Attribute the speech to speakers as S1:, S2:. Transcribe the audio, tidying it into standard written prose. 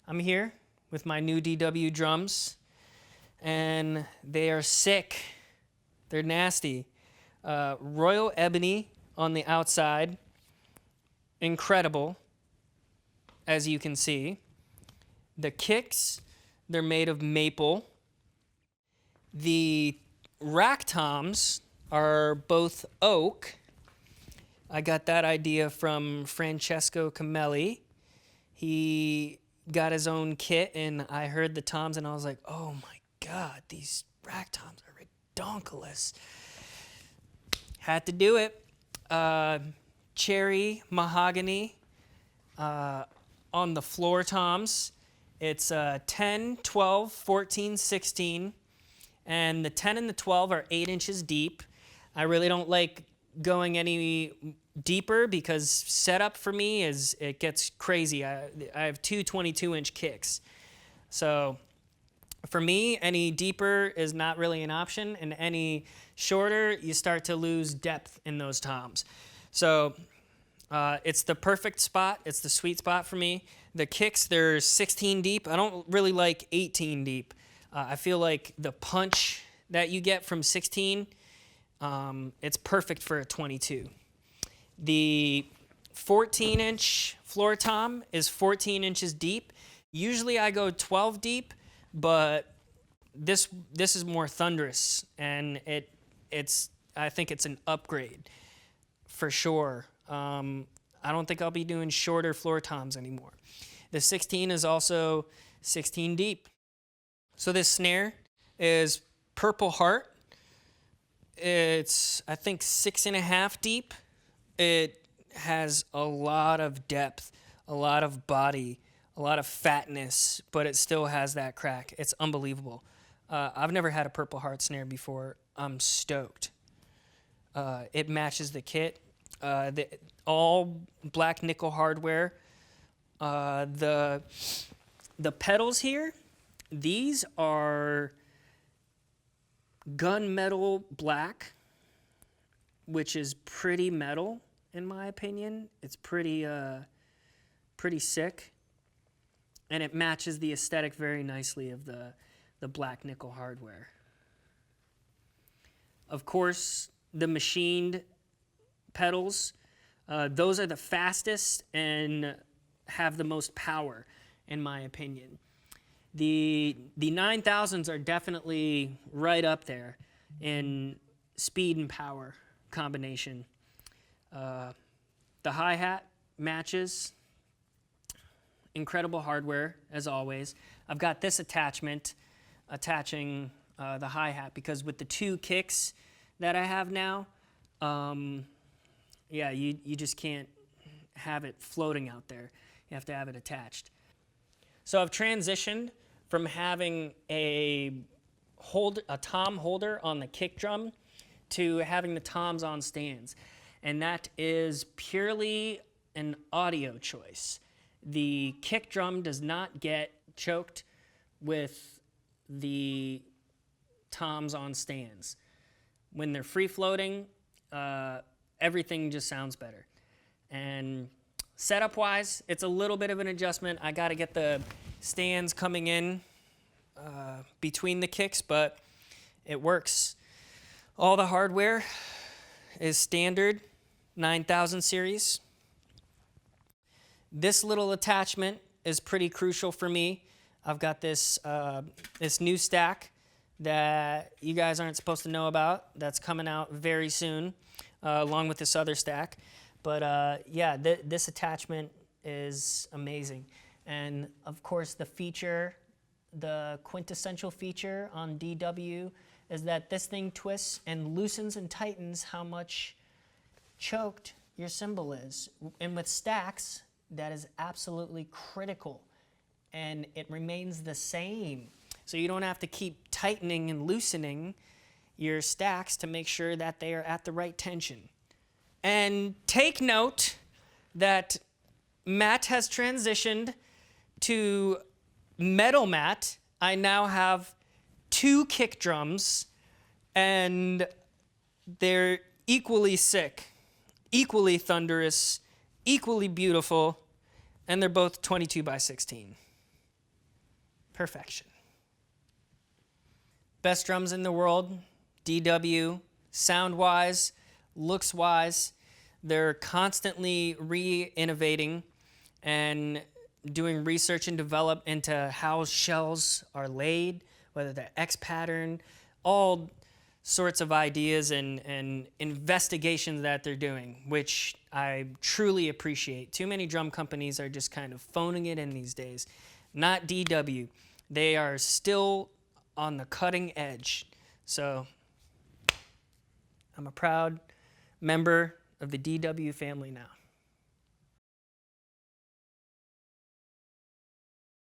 S1: I'm here with my new DW drums, and they are sick. They're nasty. Royal ebony on the outside, incredible, as you can see. The kicks, they're made of maple. The rack toms are both oak. I got that idea from Francesco Camelli. He got his own kit, and I heard the toms, and I was like, oh my God, these rack toms are redonkulous. Had to do it. Cherry mahogany on the floor toms. It's 10, 12, 14, 16, and the 10 and the 12 are 8 inches deep. I really don't like going any deeper because setup for me it gets crazy. I have two 22-inch kicks. So for me, any deeper is not really an option, and any shorter, you start to lose depth in those toms. So it's the perfect spot. It's the sweet spot for me. The kicks, they're 16 deep. I don't really like 18 deep. I feel like the punch that you get from 16, it's perfect for a 22. The 14-inch floor tom is 14 inches deep. Usually I go 12 deep, but this is more thunderous, and I think it's an upgrade for sure. I don't think I'll be doing shorter floor toms anymore. The 16 is also 16 deep. So this snare is Purple Heart. It's, I think, 6.5 deep. It has a lot of depth, a lot of body, a lot of fatness, but it still has that crack. It's unbelievable. I've never had a Purple Heart snare before. I'm stoked. It matches the kit. All black nickel hardware. The pedals here, these are gunmetal black, which is pretty metal in my opinion. It's pretty sick, and it matches the aesthetic very nicely of the black nickel hardware. Of course, the machined pedals, those are the fastest and have the most power, in my opinion. The 9000s are definitely right up there in speed and power combination. The hi-hat matches. Incredible hardware, as always. I've got this attachment attaching the hi-hat, because with the two kicks that I have now, yeah, you just can't have it floating out there. You have to have it attached. So I've transitioned from having a tom holder on the kick drum to having the toms on stands. And that is purely an audio choice. The kick drum does not get choked with the toms on stands. When they're free floating, everything just sounds better. And setup wise, it's a little bit of an adjustment. I got to get the stands coming in between the kicks, but it works. All the hardware is standard 9000 series. This little attachment is pretty crucial for me. I've got this new stack that you guys aren't supposed to know about that's coming out very soon, along with this other stack. But yeah, this attachment is amazing. And of course, the quintessential feature on DW is that this thing twists and loosens and tightens how much choked your cymbal is. And with stacks, that is absolutely critical. And it remains the same. So you don't have to keep tightening and loosening your stacks to make sure that they are at the right tension. And take note that Matt has transitioned to metal Matt. I now have 2 kick drums, and they're equally sick, equally thunderous, equally beautiful, and they're both 22 by 16. perfection. Best drums in the world, DW, sound-wise, looks-wise. They're constantly re-innovating and doing research and develop into how shells are laid, whether they're X pattern, all sorts of ideas and investigations that they're doing, which I truly appreciate. Too many drum companies are just kind of phoning it in these days. Not DW. They are still on the cutting edge. So I'm a proud member of the DW family now.